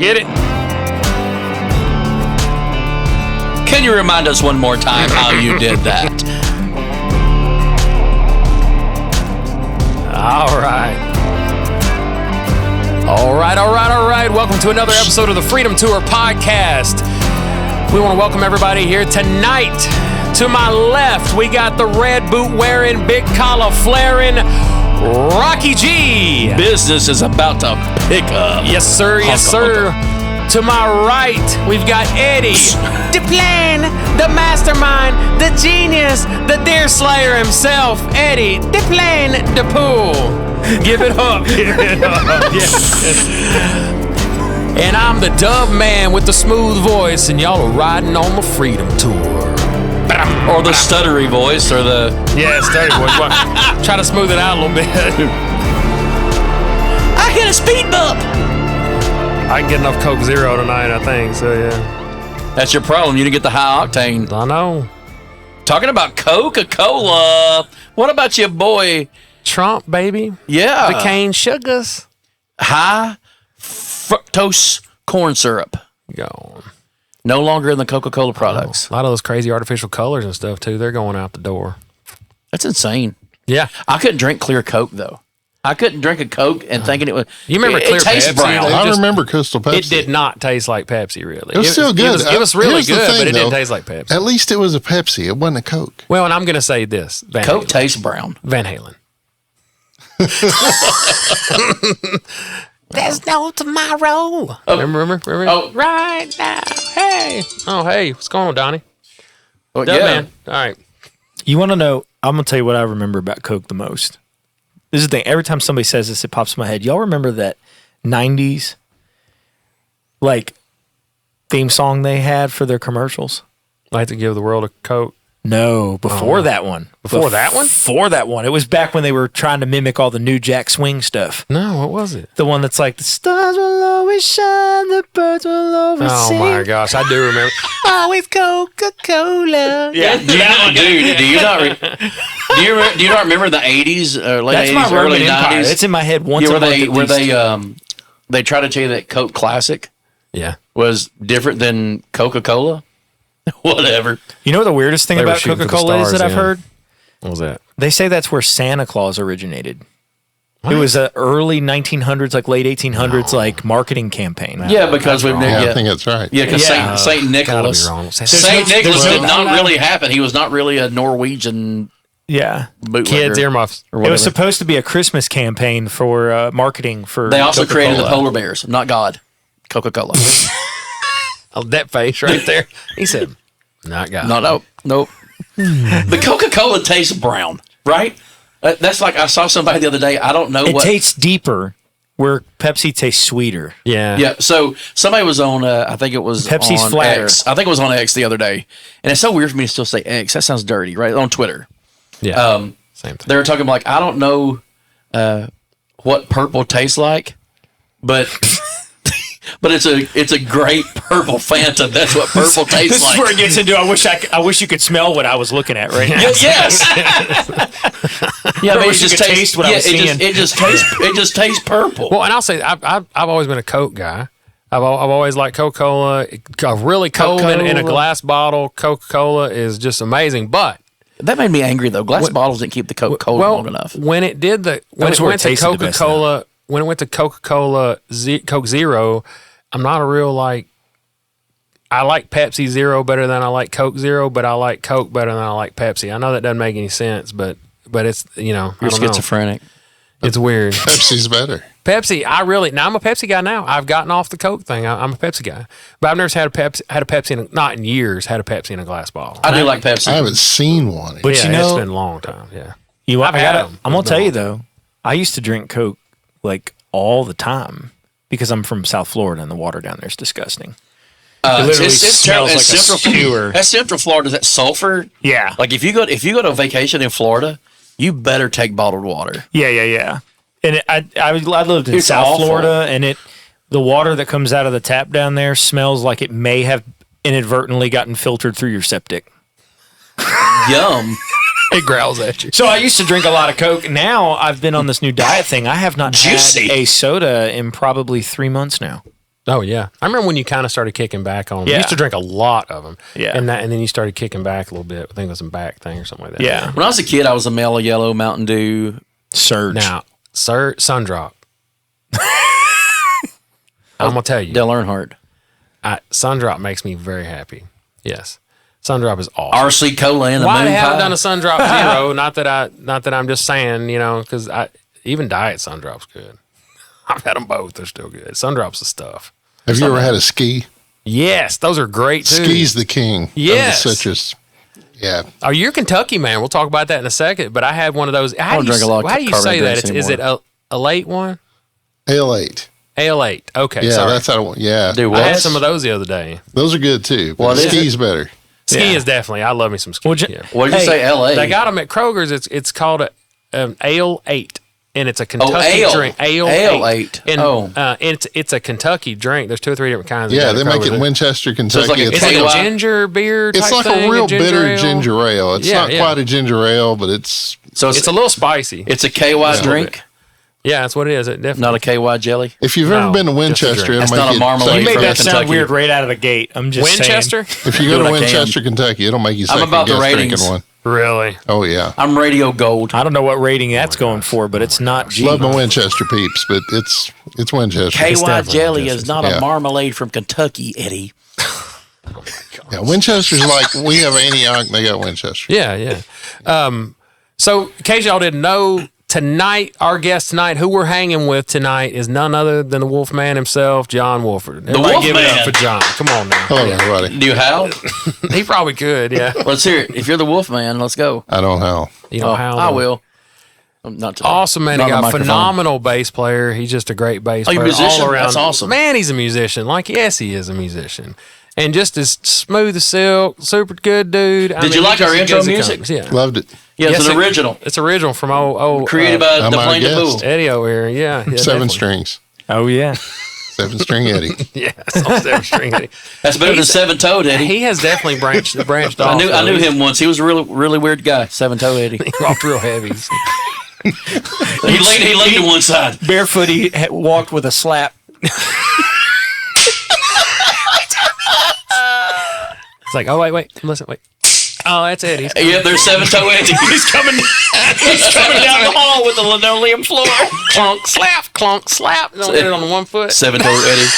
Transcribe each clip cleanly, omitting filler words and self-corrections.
Get it? Can you remind us one more time how you did that? All right. Welcome to another episode of the Freedom Tour podcast. We want to welcome everybody here tonight. To my left, we got the red boot wearing, big collar flaring, Rocky G. Business is about to pick up. Yes, sir. Yes, sir. To my right, we've got Eddie, the plan, the mastermind, the genius, the deer slayer himself, Eddie, the plan, the pool. Give it up. Give it up. Yes. And I'm the dove man with the smooth voice, and y'all are riding on the Freedom Tour. Or the stuttery voice, or the... Yeah, stuttery voice. Try to smooth it out a little bit. I hit a speed bump. I can get enough Coke Zero tonight, I think, so yeah. That's your problem. You didn't get the high octane. I know. Talking about Coca-Cola, what about your boy... Trump, baby. Yeah. The cane sugars. High fructose corn syrup. Gone. No longer in the Coca-Cola products. A lot of those crazy artificial colors and stuff, too, they're going out the door. That's insane. Yeah. I couldn't drink clear Coke, though. I couldn't drink a Coke and thinking it was... You remember clear Pepsi? Brown? I remember Crystal Pepsi. It did not taste like Pepsi, really. It was still good. It was really Here's the good, thing, but it though. didn't taste like Pepsi. At least it was a Pepsi. It wasn't a Coke. Well, and I'm going to say this. Van Coke Halen. tastes brown. Van Halen. There's no tomorrow. Oh. Remember? Oh. Right now. Hey. Oh, hey. What's going on, Donnie? Oh, Dub yeah. man. All right. You want to know? I'm going to tell you what I remember about Coke the most. This is the thing. Every time somebody says this, it pops in my head. Y'all remember that 90s, like, theme song they had for their commercials? Like to give the world a Coke. No, before that one. Before that one? Before that one. It was back when they were trying to mimic all the New Jack Swing stuff. No, what was it? The one that's like, the stars will always shine, the birds will always Oh, sing. my gosh. I do remember. Always Coca-Cola. Yeah. Do you not remember the 80s, late That's 80s, my early Roman 90s? Empire. It's in my head once Yeah, a month at least. they try to tell you that Coke Classic Yeah. was different than Coca-Cola? Whatever. You know what the weirdest thing They were about shooting for the Coca-Cola is stars, that I've yeah. heard? What was that? They say that's where Santa Claus originated. It was an early 1900s, like late 1800s, like marketing campaign. Yeah, because we've Yeah, never... I think that's right. Yeah, because Yeah. Saint Nicholas. Gotta be wrong. Saint no- Nicholas there's did no- not really happen. He was not really a Norwegian Yeah. bootlegger. Kids, earmuffs. or It whatever. was supposed to be a Christmas campaign for marketing for They also created the Coca-Cola. polar bears, not God. Coca-Cola. Oh, that face right there. He said, not God. Nope. The Coca-Cola tastes brown, right? That's like I saw somebody the other day. I don't know It what. tastes deeper, where Pepsi tastes sweeter. Yeah. Yeah, so somebody was on, I think it was Pepsi's on flatter. X. I think it was on X the other day. And it's so weird for me to still say X. That sounds dirty, right? On Twitter. Yeah. Same thing. They were talking like, I don't know what purple tastes like, but but it's a great purple Fanta. That's what purple tastes This like. is where it gets into. I wish you could smell what I was looking at right now. Yes. Yeah, I wish you could taste what I was seeing. It just tastes purple. Well, and I'll say I've always been a Coke guy. I've always liked Coca-Cola. A really cold in a Coca-Cola. glass bottle Coca-Cola is just amazing. But That made me angry though. Glass bottles didn't keep the Coke cold long enough. when it did when That's it where went it to tasted the best Coca-Cola, when it went to Coca-Cola Coke Zero, I'm not a real like. I like Pepsi Zero better than I like Coke Zero, but I like Coke better than I like Pepsi. I know that doesn't make any sense, but it's You're I don't know. schizophrenic. It's weird. Pepsi's better. Pepsi, now I'm a Pepsi guy now. I've gotten off the Coke thing. I'm a Pepsi guy, but I've never had a Pepsi not in years had a Pepsi in a glass bottle. I do like Pepsi. I haven't seen one. But yeah, you know, it's been a long time. Yeah, I've had 'em. I'm gonna It's tell been you though, I used to drink Coke like all the time because I'm from South Florida and the water down there is disgusting. It literally smells like a skewer. That's Central Florida. That sulfur. Yeah, Like if you go to vacation in Florida, you better take bottled water. yeah. And I lived in It's South awful. Florida, and the water that comes out of the tap down there smells like it may have inadvertently gotten filtered through your septic. Yum. it growls at you. So I used to drink a lot of Coke. Now I've been on this new diet thing. I have not Juicy. had a soda in probably 3 months now. Oh yeah, I remember when you kind of started kicking back on them. You Yeah. used to drink a lot of them. Yeah. and then you started kicking back a little bit. I think it was some back thing or something like that. Yeah. When I was a kid, I was a Mellow Yellow, Mountain Dew. Surge. Now, sir, Sundrop. I'm gonna tell you, Dale Earnhardt. Sundrop makes me very happy. Yes, Sundrop is awesome. RC Cola and the Why moon they haven't pie. done a Sundrop Zero? Not that I'm just saying, because even Diet Sundrop's good. I've had them both; they're still good. Sundrop's the stuff. Have you ever had a ski? Yes, those are great too. Ski's the king Yes. of the citrus. Yeah. Oh, you're Kentucky man. We'll talk about that in a second. But I had one of those. How don't do you, drink a lot of how do you carbon say that? drinks Is it a late one? Ale8. Ale8. Okay, Yeah, sorry. that's how. Yeah, Do I what? had some of those the other day. those are good too. But What is ski's better. Ski Yeah. is definitely. I love me some ski. Well, yeah. What did you say, L.A.? They got them at Kroger's. It's called an Ale 8, and it's a Kentucky ale. drink. Ale, Ale 8. 8. And it's a Kentucky drink. There's 2 or 3 different kinds. Yeah, of they make it in Winchester, Kentucky. like a It's like a KY. ginger beer. It's type like thing, a real bitter ale. ginger ale. It's Yeah, not yeah. quite a ginger ale, but it's So It's a little spicy. it's a KY drink, Yeah, that's what it is. It definitely. not a KY jelly. if you've No, ever been to just a Winchester, drink. it'll That's make not a you marmalade think You made from that fast. sound Kentucky. weird right out of the gate. I'm just Winchester. If you go Good, to I can. Winchester, Kentucky, it'll make you I'm second about the guess ratings. drinking one. Really? Oh yeah, I'm Radio Gold. I don't know what rating that's going for, but it's not G. love my Winchester peeps, but it's Winchester. KY definitely jelly Winchester. is not Yeah. a marmalade from Kentucky, Eddie. Yeah, Winchester's like we have Antioch, they got Winchester. Yeah, yeah. So, in case y'all didn't know, tonight, our guest tonight, who we're hanging with tonight, is none other than the Wolfman himself, John Wolford. Everybody give it up Wolfman. for John. Come on now. Hello, everybody. Do you howl? He probably could, yeah. Let's hear it. If you're the Wolfman, let's go. I don't know. You know how I will. Not today. Awesome, man. Not He on got a microphone. phenomenal bass player. He's just a great bass Oh, player. you're a musician? All around. That's awesome. Man, he's a musician. Like, yes, he is a musician. And just as smooth as silk, super good dude. Did you like he's our just as intro good as he music? comes, Yeah. Loved it. Yeah, it's Yes, an original. It's original from old Created by I'm the our Plain guest. Pool. Eddie over here. Yeah. yeah 7 definitely. strings. Oh yeah. 7 string Eddie. Yes, on 7 string Eddie. That's better than He's- Seven Toed Eddie. He has definitely branched off. I knew though. him once. He was a really weird guy. Seven Toe Eddie. He walked real heavy. he leaned to one side. Barefoot, he walked with a slap. It's like, oh wait, listen, wait. Oh, that's Eddie. Yeah, there's Seven Toe Eddie. He's coming. He's coming down the hall with the linoleum floor. Clunk, slap. Don't get it on one foot. Seven Toe Eddie.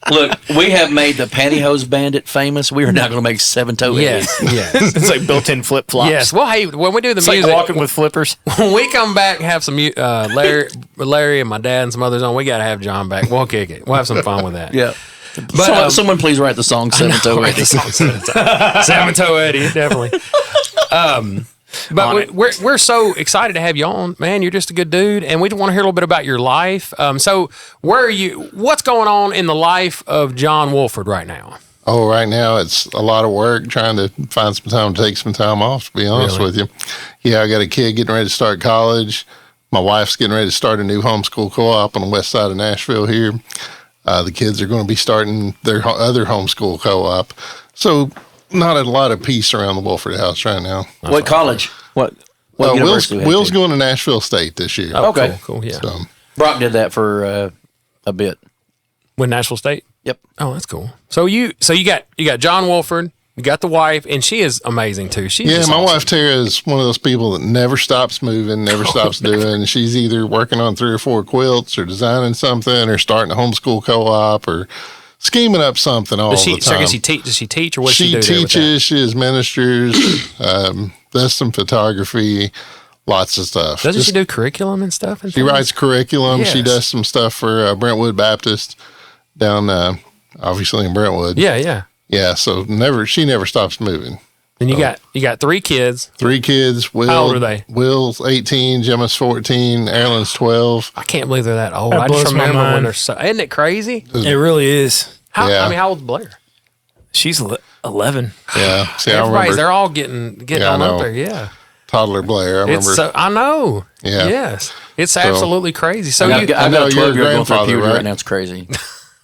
Look, we have made the Pantyhose Bandit famous. We are now going to make Seven Toe Eddie. Yes, yes, It's like built-in flip-flops. yes. Well, hey, when we do the It's like music, walking with flippers. when we come back and have some Larry and my dad and some others on, we got to have John back. We'll kick it. We'll have some fun with that. Yeah. But someone please write the song Seven Toe Right, Eddie. the song Seven Toe Eddie, definitely. But we're so excited to have you on, man. You're just a good dude, and we want to hear a little bit about your life. So, where are you? What's going on in the life of John Wolford right now? Oh, right now it's a lot of work trying to find some time to take some time off, to be honest Really? with you. Yeah, I got a kid getting ready to start college. My wife's getting ready to start a new homeschool co-op on the west side of Nashville here. The kids are going to be starting their other homeschool co-op. So not a lot of peace around the Wolford house right now. What college? What university? Will's going to Nashville State this year. Oh, Okay. cool, yeah. So, Brock did that for a bit. With Nashville State. Yep. Oh, that's cool. So you got John Wolford, you got the wife, and she is amazing too. She's yeah, just my awesome. wife Tara is one of those people that never stops moving, never stops doing. She's either working on 3 or 4 quilts or designing something or starting a homeschool co-op or scheming up something all Does she? the So I time. guess does she teach or what She she do? there with that? teaches, she has ministers, does some photography, lots of stuff. Doesn't Just- she do curriculum and stuff? And She things? writes curriculum. She Yes. does some stuff for Brentwood Baptist down, obviously in Brentwood. Yeah, yeah. Yeah, so she never stops moving. And you got 3 kids. 3 kids. Will, How old are they? Will's 18, Gemma's 14, Aaron's 12. I can't believe they're that old. That I just blows my remember when mind. they're so. Isn't it crazy? It really is. Yeah. I mean, how old's Blair? She's 11. Yeah. See, I Everybody's. They're remember all getting Yeah, I on up know. there. Yeah. toddler Blair. I remember. I know. Yeah. Yes. It's absolutely crazy. So I've you, got know a you're a 12-year-old going through grandfather, puberty right right? now. It's crazy.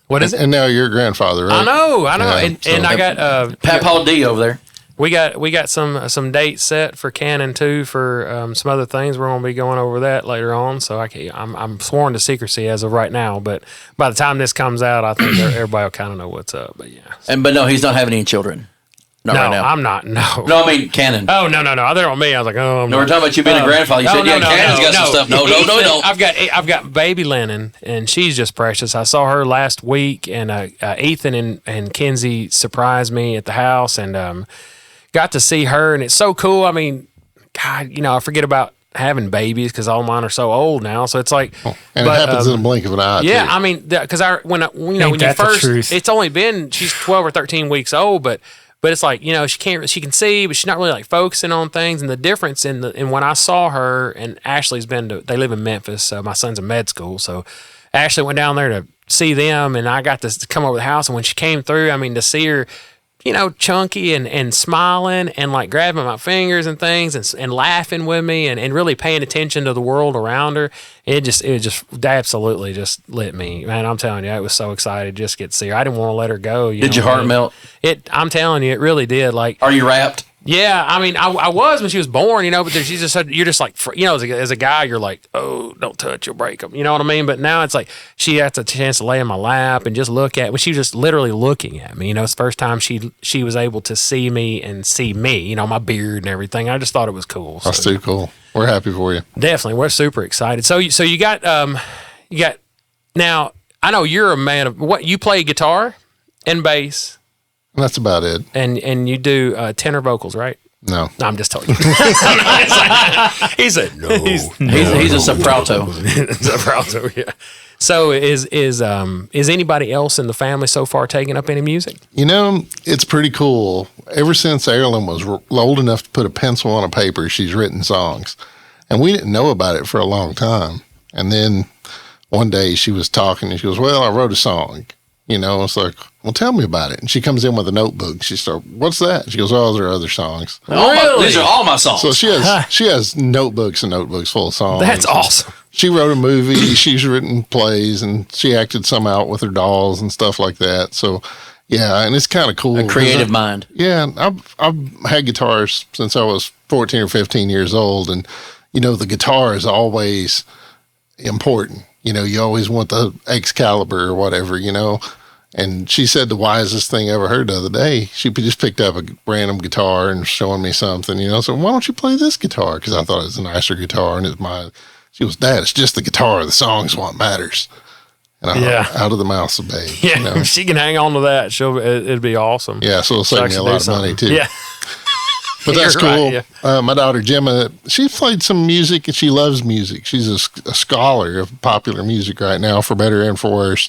what is it? and now you're a grandfather, right? I know. Yeah, and I got Pat Paul D over there. we got some dates set for Canon too for some other things. We're going to be going over that later on. So I'm sworn to secrecy as of right now. But by the time this comes out, I think everybody will kind of know what's up. But yeah. But no, he's not having any children. Not no, right now. I'm not. No. No, I mean Cannon. Oh no. They're on me. I was like, oh. No, we're talking about you being a grandfather. You said, Cannon's got some stuff. No, don't. I've got baby Lennon, and she's just precious. I saw her last week, and Ethan and Kenzie surprised me at the house, and got to see her, and it's so cool. I mean, God, I forget about having babies because all mine are so old now. So it's like, and it happens in a blink of an eye. Yeah, too. I mean, because when you first, it's only been she's 12 or 13 weeks old, but it's like she can see, but she's not really like focusing on things. And the difference in when I saw her, and Ashley's they live in Memphis, so my son's in med school, so Ashley went down there to see them, and I got to come over to the house. And when she came through, I mean, to see her, chunky and smiling and like grabbing my fingers and things and laughing with me and really paying attention to the world around her. It just absolutely just lit me, man. I'm telling you, I was so excited just to get to see her. I didn't want to let her go. Did your heart melt? I'm telling you, it really did. Like, are you wrapped? Yeah, I mean, I was when she was born, but she's just you're just like, as a guy, you're like, oh, don't touch, you'll break them. You know what I mean? But now it's like she has a chance to lay in my lap and just look at me. She was just literally looking at me. It's the first time she was able to see me and see me, my beard and everything. I just thought it was cool. That's too cool. We're happy for you. Definitely, we're super excited. So you got now. I know you're a man of what you play guitar and bass. That's about it. And you do tenor vocals, right? No. I'm just telling you. He said no. He's a soprano. Soprano, yeah. So is anybody else in the family so far taking up any music? It's pretty cool. Ever since Erilyn was old enough to put a pencil on a paper, she's written songs. And we didn't know about it for a long time. And then one day she was talking and she goes, well, I wrote a song. It's like, well, tell me about it. And she comes in with a notebook. She starts, what's that? She goes, oh, there are other songs. Really? These are all my songs. So she has notebooks and notebooks full of songs. That's awesome. She wrote a movie. She's written plays, and she acted some out with her dolls and stuff like that. So, yeah, and it's kind of cool. A creative mind. Yeah, I've had guitars since I was 14 or 15 years old, and, the guitar is always important. You always want the Excalibur or whatever, And she said the wisest thing I ever heard the other day. She just picked up a random guitar and showing me something, So why don't you play this guitar? Because I thought it was a nicer guitar, and it's mine. She was, Dad, it's just the guitar. The song's what matters. And I thought, out of the mouth of babe. Yeah, if she can hang on to that, it'd be awesome. Yeah, so it'll save me a lot of money too. Yeah. But that's cool. Right, yeah. My daughter Gemma, she played some music and she loves music. She's a scholar of popular music right now, for better and for worse.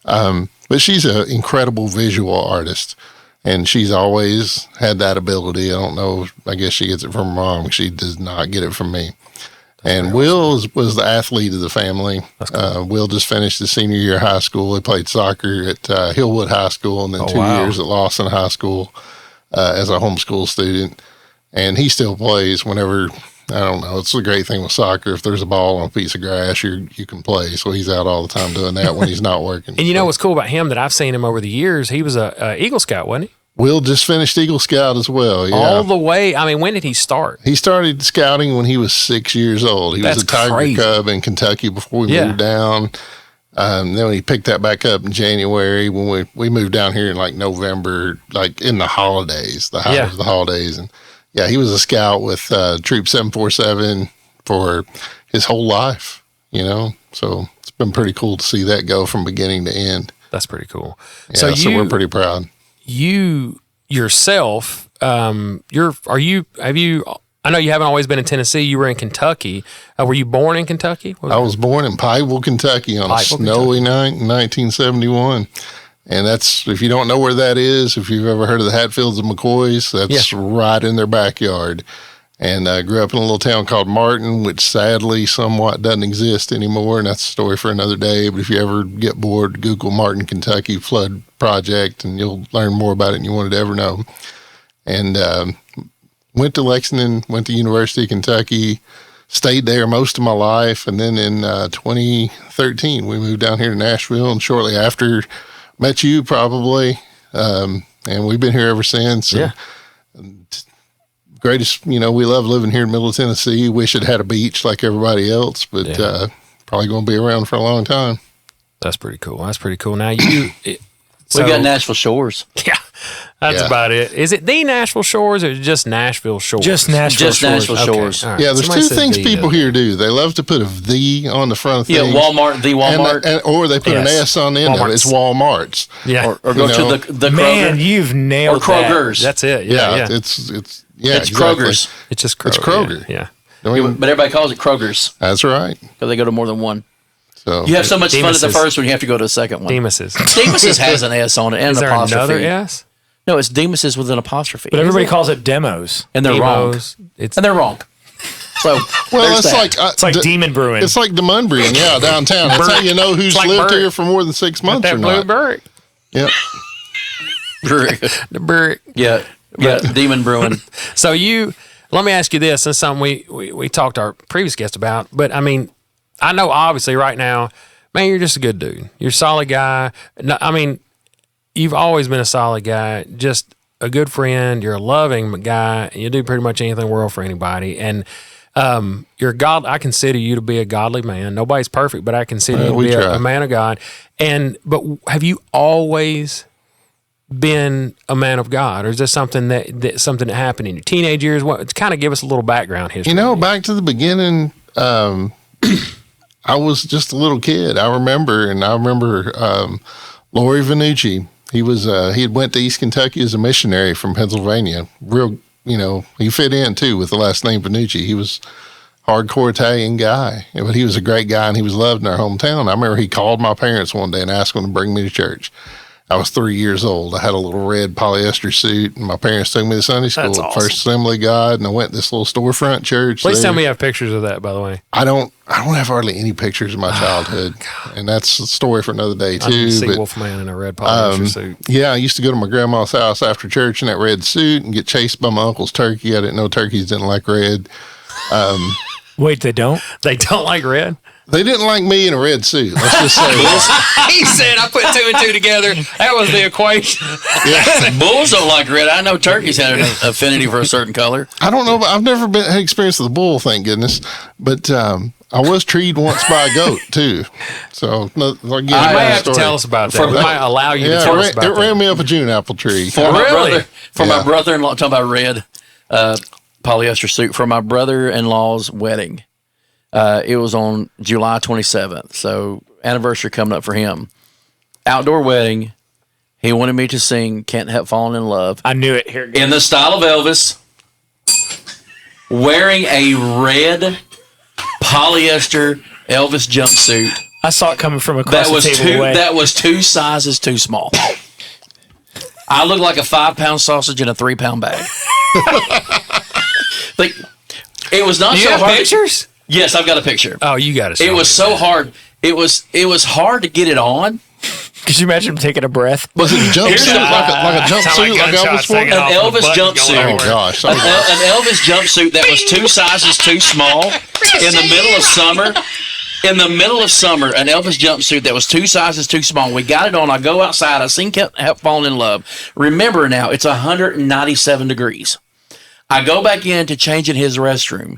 But she's an incredible visual artist, and she's always had that ability. I don't know. I guess she gets it from her mom. She does not get it from me. And Will was the athlete of the family. Cool. Will just finished his senior year of high school. He played soccer at Hillwood High School, and then 2 years at Lawson High School as a homeschool student. And he still plays whenever, I don't know, it's a great thing with soccer. If there's a ball on a piece of grass, you can play. So he's out all the time doing that when he's not working. And what's cool about him that I've seen him over the years, he was a Eagle Scout, wasn't he? Will just finished Eagle Scout as well. Yeah. All the way. I mean, when did he start? He started scouting when he was 6 years old. He was a Tiger Cub in Kentucky before we moved down. Then he picked that back up in January when we moved down here in like November, like in the holidays, the height of the holidays. And yeah, he was a scout with Troop 747 for his whole life, So it's been pretty cool to see that go from beginning to end. That's pretty cool. Yeah, so we're pretty proud. You yourself, I know you haven't always been in Tennessee. You were in Kentucky. Were you born in Kentucky? I was born in Pikeville, Kentucky on a snowy night in 1971. And that's, if you don't know where that is, if you've ever heard of the Hatfields and McCoys, that's right in their backyard. And I grew up in a little town called Martin, which sadly somewhat doesn't exist anymore. And that's a story for another day. But if you ever get bored, Google Martin, Kentucky flood project, and you'll learn more about it than you wanted to ever know. And went to Lexington, went to University of Kentucky, stayed there most of my life. And then in 2013, we moved down here to Nashville. And shortly after, met you probably. And we've been here ever since. Yeah. greatest, we love living here in Middle Tennessee. Wish it had a beach like everybody else, but probably going to be around for a long time. That's pretty cool. Now we got Nashville Shores. Yeah, that's about it. Is it the Nashville Shores or just Nashville Shores? Just Nashville Shores. Right. Yeah, there's Somebody two said things the, people here do. They love to put a "the" on the front of things. Yeah, Walmart, the Walmart. or they put an S on the end of it. It's Walmart's. Yeah. Or go to the Kroger. Man, you've nailed or Kroger's. That's it. Yeah, Yeah. it's Exactly. Kroger's. It's just Kroger. It's Kroger. Yeah. But everybody calls it Kroger's That's right. because they go to more than one. So You have so much fun at the Demos's. first one, you have to go to the second one. Demos's. Demos's has an S on it and Is an there apostrophe. another S? No, it's Demos's with an apostrophe. But everybody calls it demos. and they're wrong. Demos. It's And they're wrong. So well, there's it's that. like It's like Demon Brewing. It's like Demon Brewing, downtown. That's how you know who's It's like lived Bert. here for more than 6 months that or blue not. bird. Yep. The bird. yeah, Demon Brewing. So let me ask you this. This is something we talked to our previous guest about. But I mean, I know obviously right now, man, you're just a good dude. You're a solid guy. No, I mean, you've always been a solid guy. Just a good friend. You're a loving guy. You do pretty much anything in the world for anybody. And you're God. I consider you to be a godly man. Nobody's perfect, but I consider you to we be try. a man of God. But have you always been a man of God, or is this something that happened in your teenage years? What kind of give us a little background history? Back to the beginning, I was just a little kid. I remember Lori Vanucci. He had went to East Kentucky as a missionary from Pennsylvania. Real, he fit in too with the last name Vanucci. He was hardcore Italian guy, but he was a great guy and he was loved in our hometown. I remember he called my parents one day and asked them to bring me to church. I was 3 years old. I had a little red polyester suit, and my parents took me to Sunday school That's at awesome. First Assembly of God, and I went to this little storefront church. Please there. tell me you have pictures of that, by the way. I don't have hardly any pictures of my childhood, and that's a story for another day I need to too. see But Wolfman in a red polyester suit. yeah, I used to go to my grandma's house after church in that red suit and get chased by my uncle's turkey. I didn't know turkeys didn't like red. Wait, they don't? They don't like red? They didn't like me in a red suit. Let's just say that. He said, I put two and two together. That was the equation. Bulls don't like red. I know turkeys had an affinity for a certain color. I don't know, but I've never had experience with a bull, thank goodness. But I was treed once by a goat too. So again, You may have to tell us about that. We might allow you to Yeah, tell us about it ran that. me up a June apple tree. For my Really? brother, for Yeah. my brother-in-law, talking about red polyester suit for my brother-in-law's wedding. It was on July 27th, so anniversary coming up for him. Outdoor wedding. He wanted me to sing "Can't Help Falling in Love" I knew it. Here it goes. in the style of Elvis, wearing a red polyester Elvis jumpsuit. I saw it coming from across That was the table away. that was 2 sizes too small. I looked like a 5-pound sausage in a 3-pound bag. Like, it was not Do you so have hard. pictures? Yes, I've got a picture. Oh, you got to. It was so hard. It was hard to get it on. Could you imagine him taking a breath? Was it a jumpsuit? Like a jumpsuit? Like Elvis wore? An Elvis jumpsuit. Oh, gosh. An Elvis jumpsuit that was 2 sizes too small in the middle of summer. In the middle of summer, an Elvis jumpsuit that was 2 sizes too small. We got it on. I go outside. I sing "Can't Help Falling in Love." Remember now, it's 197 degrees. I go back in to change in his restroom.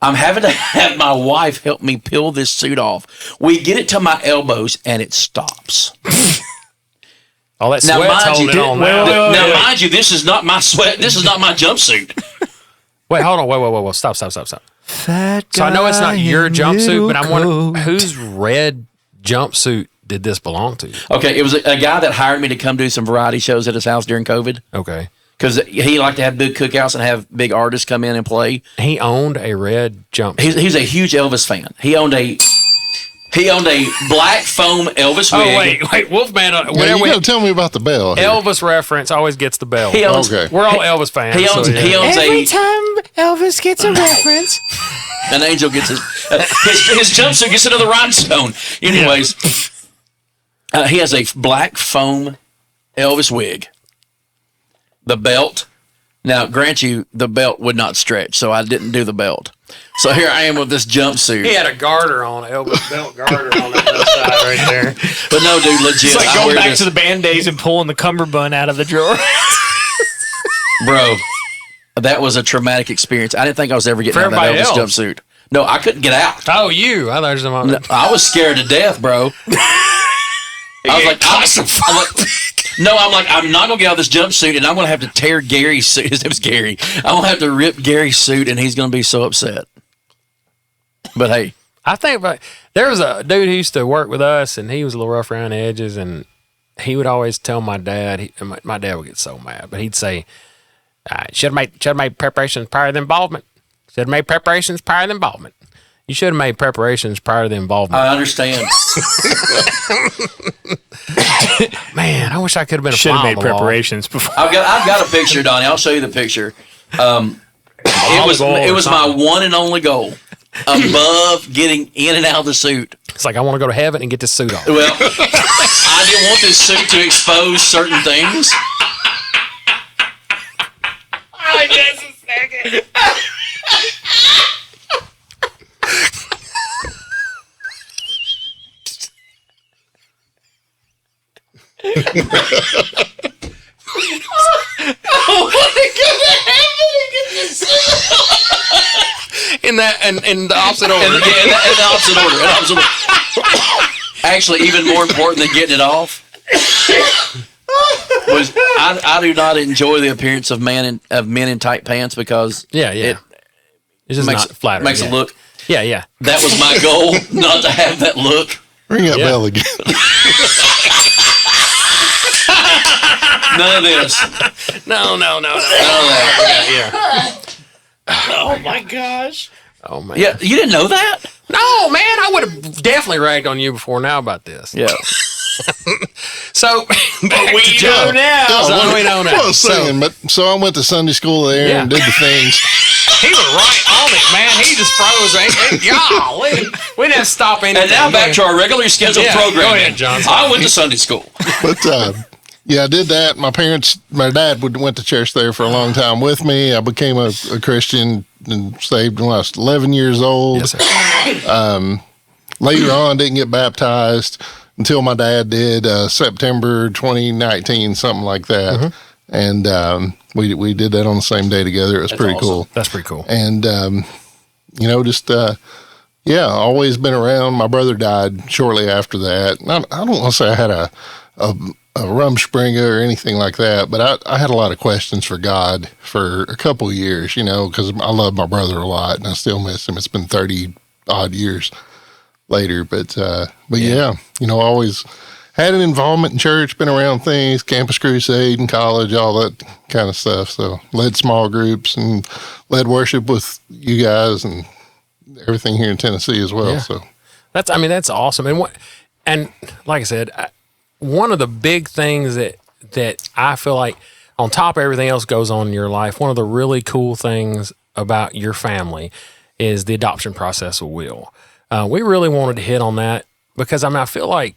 I'm having to have my wife help me peel this suit off. We get it to my elbows, and it stops. All that Now, sweat's mind you, holding on now. now, mind you, this is not my sweat. This is not my jumpsuit. Wait, hold on. Whoa. Stop. Fat So I know it's not guy your in jumpsuit, little but I'm wondering coat. whose red jumpsuit did this belong to? Okay, it was a guy that hired me to come do some variety shows at his house during COVID Okay. because he liked to have big cookouts and have big artists come in and play. He owned a red jumpsuit. He's a huge Elvis fan. He owned a black foam Elvis wig. Oh, wait. Wolfman, Yeah, whenever you we got to tell me about the bell. Here. Elvis reference always gets the bell. He owns. Okay. We're all Elvis fans. He owns. so, yeah. He owns a. time Elvis gets a reference. An angel gets his jumpsuit gets another rhinestone. Anyways, he has a black foam Elvis wig. The belt. Now, grant you, the belt would not stretch, so I didn't do the belt. So here I am with this jumpsuit. He had a garter on, Elvis belt garter on that left side right there. But no, dude, legit. It's like I going wear back this, to the band days and pulling the cummerbund out of the drawer. bro. That was a traumatic experience. I didn't think I was ever getting For out of that everybody Elvis else. jumpsuit. No, I couldn't get out. Oh, you. I thought you were No, I was scared to death, bro. I was like, I'm not gonna get out of this jumpsuit, and I'm gonna have to tear Gary's suit. His name's Gary. I'm gonna have to rip Gary's suit, and he's gonna be so upset. But hey, I think there was a dude who used to work with us, and he was a little rough around the edges, and he would always tell my dad. My dad would get so mad, but he'd say, "Should have made preparations prior to the involvement. Should have made preparations prior to the involvement. You should have made preparations prior to the involvement." I understand. Man, I wish I could have been a Should fly have on made the wall. preparations before. I've got a picture, Donnie. I'll show you the picture. It was my one and only goal. Above getting in and out of the suit. It's like I want to go to heaven and get this suit on. Well, I didn't want this suit to expose certain things. Oh, just a second. In the opposite order. In the opposite order. Actually, even more important than getting it off was I do not enjoy the appearance of men in tight pants because It's just makes not flattering. makes it look. Yeah. That was my goal, not to have that look. Ring that bell again. None of this. No. None of that. Oh my gosh. Oh man. Yeah, you didn't know that? No, man, I would have definitely ragged on you before now about this. Yeah. So We know now. So we know now. What I was saying, so I went to Sunday school there and did the things. He was right on it, man. He just froze. Golly. We didn't stop anything. And now back to our regularly scheduled program. Go ahead, John. I went to Sunday school. But yeah, I did that. My dad went to church there for a long time with me. I became a Christian and saved when I was 11 years old. Yes, sir. Later on, didn't get baptized until my dad did, September 2019, something like that. And we did that on the same day together. It was pretty awesome. cool. That's pretty cool. And always been around. My brother died shortly after that. I don't want to say I had a rumspringa or anything like that, but I had a lot of questions for God for a couple of years, because I love my brother a lot and I still miss him. It's been 30 odd years later, but yeah, always had an involvement in church, been around things, Campus Crusade in college, all that kind of stuff. So led small groups and led worship with you guys and everything here in Tennessee as well. Yeah. So That's awesome. And like I said, one of the big things that I feel like on top of everything else goes on in your life, one of the really cool things about your family is the adoption process with Will. We really wanted to hit on that because I feel like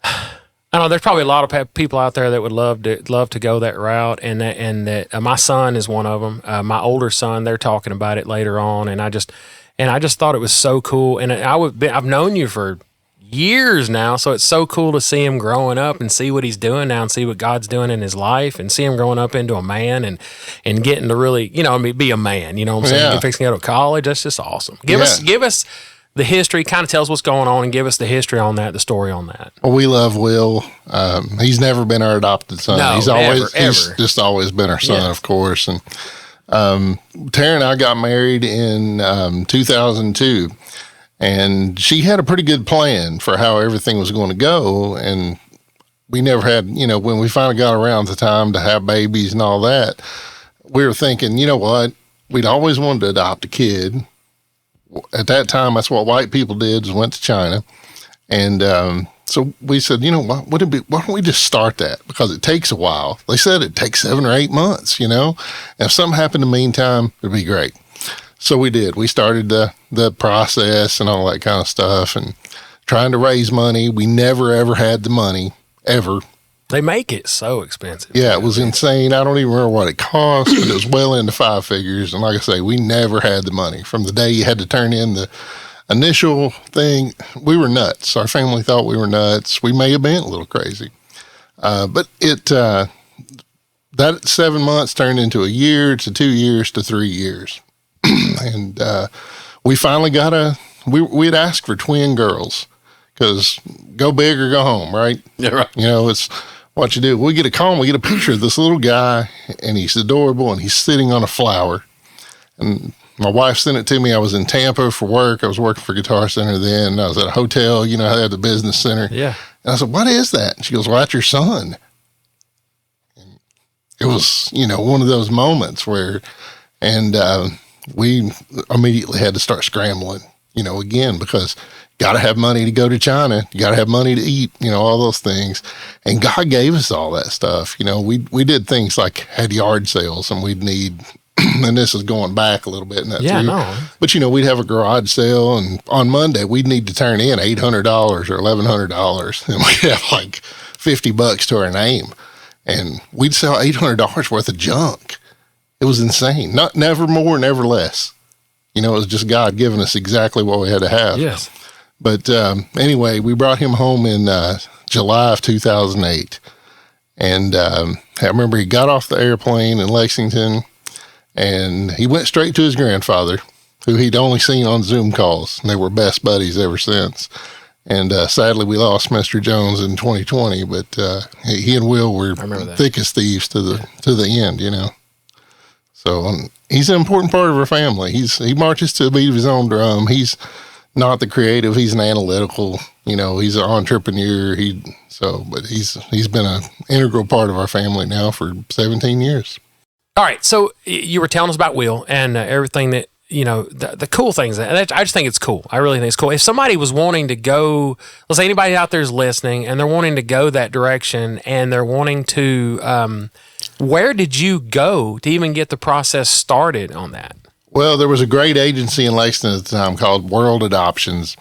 I know there's probably a lot of people out there that would love to go that route, and that my son is one of them. My older son, they're talking about it later on, and I just thought it was so cool. And I've known you for years now, so it's so cool to see him growing up and see what he's doing now and see what God's doing in his life and see him growing up into a man and getting to really be a man. You know what I'm saying? Yeah. Fixing to go to college. That's just awesome. Give us the history, kind of tell us what's going on and give us the history on that, the story on that. Well, we love Will. He's never been our adopted son. No, He's just always been our son, of course. And Tara and I got married in 2002, and she had a pretty good plan for how everything was going to go. And we never had, when we finally got around the time to have babies and all that, we were thinking, you know what? We'd always wanted to adopt a kid. At that time, that's what white people did, is went to China. And so we said, why don't we just start that? Because it takes a while. They said it takes 7 or 8 months, And if something happened in the meantime, it'd be great. So we did. We started the process and all that kind of stuff and trying to raise money. We never, ever had the money, ever. They make it so expensive. Yeah, it was insane. I don't even remember what it cost, but it was well into 5 figures. And like I say, we never had the money. From the day you had to turn in the initial thing, we were nuts. Our family thought we were nuts. We may have been a little crazy. But that 7 months turned into a year to 2 years to 3 years. And we finally got we'd asked for twin girls because go big or go home, right? Yeah, right. You know, it's what you do. We get a call and we get a picture of this little guy, and he's adorable, and he's sitting on a flower. And my wife sent it to me. I was in Tampa for work. I was working for Guitar Center then. I was at a hotel, you know, I had the business center. Yeah. And I said, what is that? And she goes, well, that's your son. And it was, you know, one of those moments where, and we immediately had to start scrambling, you know, again, because got to have money to go to China. You got to have money to eat, you know, all those things. And God gave us all that stuff. You know, we did things like had yard sales, and we'd need, and this is going back a little bit in that Yeah, too. no. But, you know, we'd have a garage sale, and on Monday we'd need to turn in $800 or $1,100, and we'd have like $50 to our name, and we'd sell $800 worth of junk. It was insane. Never more, never less. You know, it was just God giving us exactly what we had to have. Yes. But anyway, we brought him home in July of 2008. And I remember he got off the airplane in Lexington, and he went straight to his grandfather, who he'd only seen on Zoom calls. And they were best buddies ever since. And sadly, we lost Mr. Jones in 2020, but he and Will were thick as thieves to the end, you know. So he's an important part of our family. He marches to a beat of his own drum. He's not the creative. He's an analytical. You know, he's an entrepreneur. But he's been an integral part of our family now for 17 years. All right, so you were telling us about Will and everything that, you know, the cool things. And I just think it's cool. I really think it's cool. If somebody was wanting to go, let's say anybody out there is listening and they're wanting to go that direction and they're wanting to, where did you go to even get the process started on that? Well, there was a great agency in Lexington at the time called World Adoptions.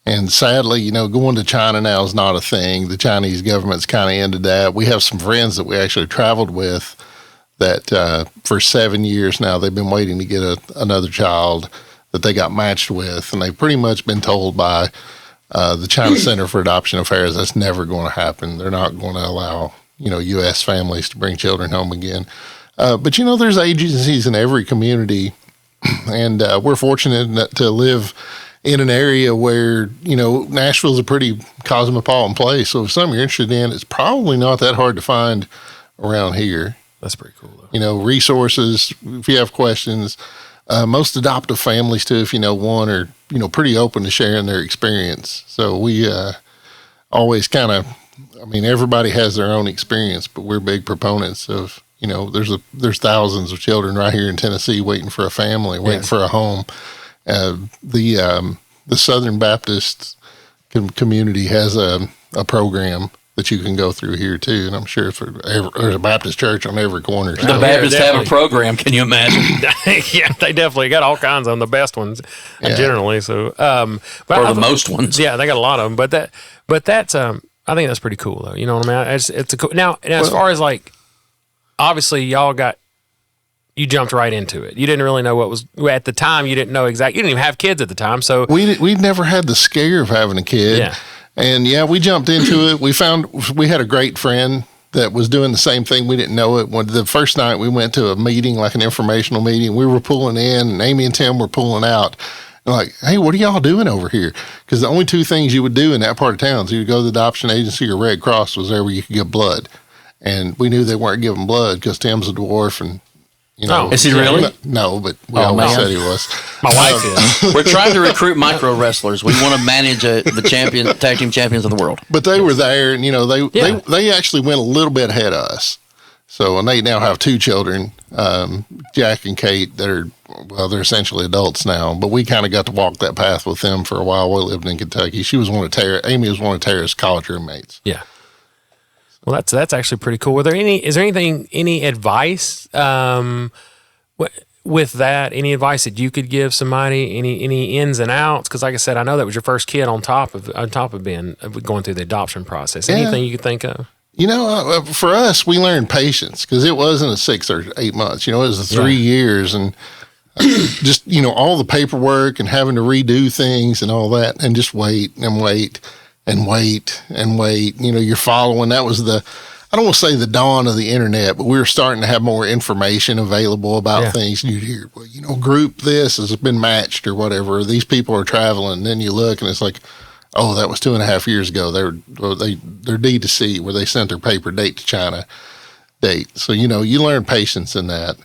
And sadly, you know, going to China now is not a thing. The Chinese government's kind of ended that. We have some friends that we actually traveled with that for 7 years now, they've been waiting to get another child that they got matched with. And they've pretty much been told by the China Center for Adoption Affairs that's never going to happen. They're not going to allow, you know, U.S. families to bring children home again. But, you know, there's agencies in every community. And we're fortunate to live in an area where, you know, Nashville's a pretty cosmopolitan place. So if something you're interested in, it's probably not that hard to find around here. That's pretty cool, though. You know, resources, if you have questions. Most adoptive families, too, if you know one, are, you know, pretty open to sharing their experience. So we always kind of, I mean, everybody has their own experience, but we're big proponents of, you know, there's thousands of children right here in Tennessee waiting for a family, waiting for a home. The Southern Baptist community has a program that you can go through here too, and I'm sure if there's a Baptist church on every corner. The Baptists have a program. Can you imagine? Yeah, they definitely got all kinds of them, the best ones generally. So, or the most ones. Yeah, they got a lot of them. But that's I think that's pretty cool though. You know what I mean? It's a cool. Now as far as like, obviously you jumped right into it. You didn't really know what was at the time. You didn't know exactly. You didn't even have kids at the time. So we'd never had the scare of having a kid. Yeah. And we jumped into it. We had a great friend that was doing the same thing. We didn't know it. The first night we went to a meeting, like an informational meeting, we were pulling in, and Amy and Tim were pulling out. And like, hey, what are y'all doing over here? Because the only two things you would do in that part of town is you would go to the adoption agency or Red Cross was there where you could give blood. And we knew they weren't giving blood because Tim's a dwarf and, you know. Oh, is he really? No, but we always said he was. my wife is. We're trying to recruit micro wrestlers. We want to manage the tag team champions of the world. But they were there, and, you know, they actually went a little bit ahead of us. So, and they now have two children, Jack and Kate, they're essentially adults now, but we kind of got to walk that path with them for a while. We lived in Kentucky. Amy was one of Tara's college roommates. Yeah. Well, that's actually pretty cool. Is there any advice with that? Any advice that you could give somebody? Any ins and outs? Because like I said, I know that was your first kid on top of going through the adoption process. Anything you could think of? You know, for us, we learned patience because it wasn't a 6 or 8 months. You know, it was 3 years, and just, you know, all the paperwork and having to redo things and all that, and just wait and wait and wait and wait. You know, you're following. I don't want to say the dawn of the internet, but we were starting to have more information available about things. You'd hear, well, you know, group this has been matched or whatever. These people are traveling. And then you look and it's like, oh, that was 2.5 years ago. They're D2C where they sent their paper date to China date. So, you know, you learn patience in that.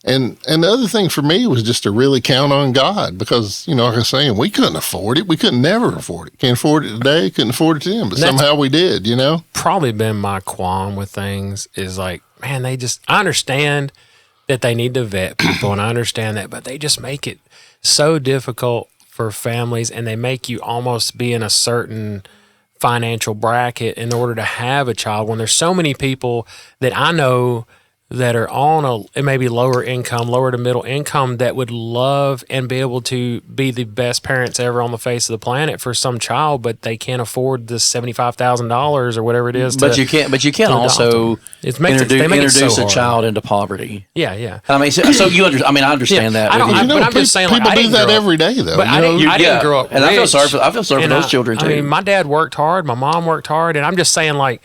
And the other thing for me was just to really count on God because, you know, like I was saying, we couldn't afford it. We could never afford it. Can't afford it today, couldn't afford it then, but somehow we did, you know? Probably been my qualm with things is like, man, I understand that they need to vet people and I understand that, but they just make it so difficult for families and they make you almost be in a certain financial bracket in order to have a child when there's so many people that I know that are on a maybe lower to middle income that would love and be able to be the best parents ever on the face of the planet for some child, but they can't afford the $75,000 or whatever it is. But you can't also introduce a child into poverty. Yeah. I mean, so you understand. I understand that. But I'm just saying, like, people do that every day, though. But I didn't grow up rich. And I feel sorry for those children too. I mean, my dad worked hard, my mom worked hard, and I'm just saying, like,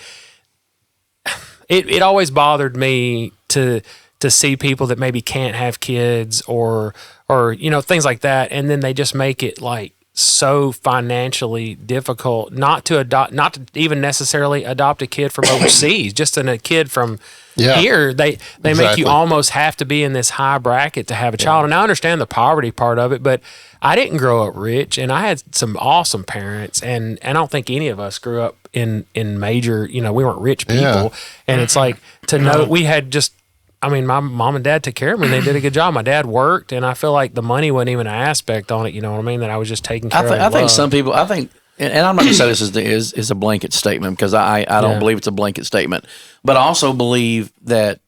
it always bothered me to see people that maybe can't have kids or you know, things like that, and then they just make it like so financially difficult not to even necessarily adopt a kid from overseas, just a kid from here. They make you almost have to be in this high bracket to have a child. And I understand the poverty part of it, but I didn't grow up rich, and I had some awesome parents, and I don't think any of us grew up in major, you know, we weren't rich people. And it's like to know we had just, I mean, my mom and dad took care of me and they did a good job. My dad worked, and I feel like the money wasn't even an aspect on it. You know what I mean? That I was just taking care of. I think some people, and I'm not going to say this is a blanket statement because I don't believe it's a blanket statement, but I also believe that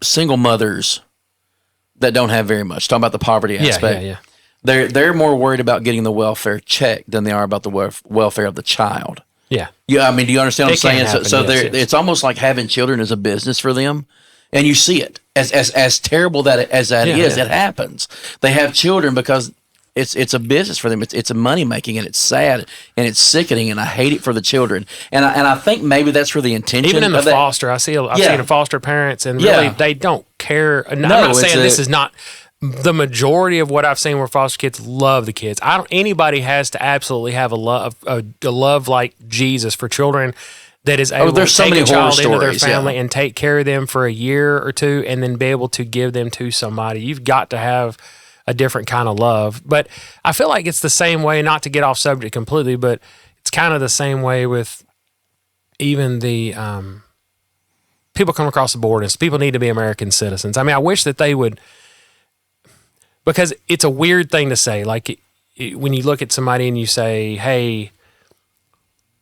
single mothers that don't have very much, talking about the poverty aspect, they're more worried about getting the welfare check than they are about the welfare of the child. Yeah. Yeah. I mean, do you understand what I'm saying? Happen, so yes. It's almost like having children as a business for them. And you see it as terrible as that is, it happens. They have children because it's a business for them. It's a money making, and it's sad and it's sickening, and I hate it for the children. And I think maybe that's for the intention. Even in the foster, I've seen the foster parents, and really they don't care. I'm not saying this is not the majority of what I've seen where foster kids love the kids. Anybody has to absolutely have a love like Jesus for children that is able to take a child into their family and take care of them for a year or two and then be able to give them to somebody. You've got to have a different kind of love. But I feel like it's the same way, not to get off subject completely, but it's kind of the same way with even the people come across the border and people need to be American citizens. I mean, I wish that they would, because it's a weird thing to say. Like when you look at somebody and you say, hey,